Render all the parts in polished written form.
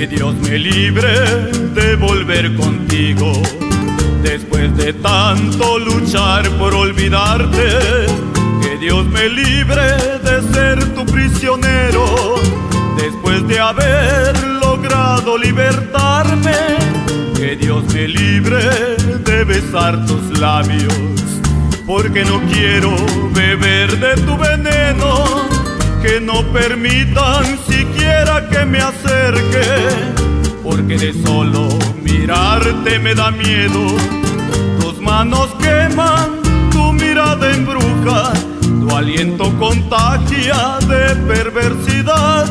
Que Dios me libre de volver contigo, después de tanto luchar por olvidarte. Que Dios me libre de ser tu prisionero, después de haber logrado libertarme. Que Dios me libre de besar tus labios, porque no quiero beber de tu veneno. Que no permitan siquiera que me acerque, porque de solo mirarte me da miedo. Tus manos queman, tu mirada embruja, tu aliento contagia de perversidad.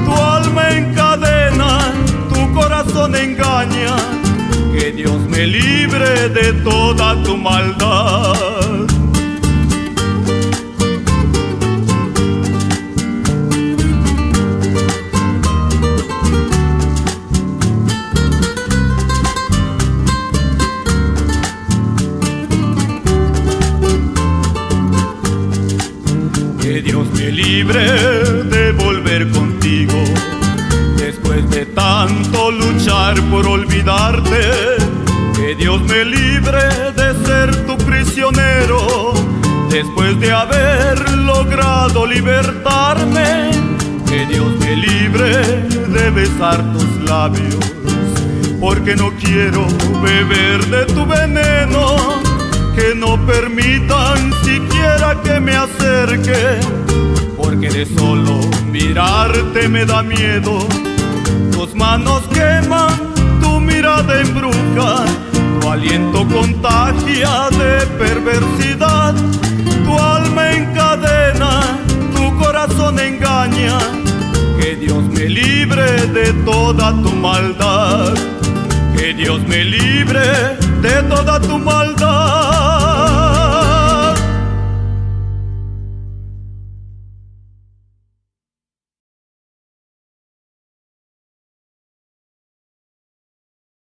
Tu alma encadena, tu corazón engaña. Que Dios me libre de toda tu maldad. Que Dios me libre de volver contigo, después de tanto luchar por olvidarte. Que Dios me libre de ser tu prisionero, después de haber logrado libertarme. Que Dios me libre de besar tus labios, porque no quiero beber de tu veneno. Que no permitan siquiera que me acerque, porque de solo mirarte me da miedo. Tus manos queman, tu mirada embruja, tu aliento contagia de perversidad. Tu alma encadena, tu corazón engaña. Que Dios me libre de toda tu maldad. Que Dios me libre de toda tu maldad.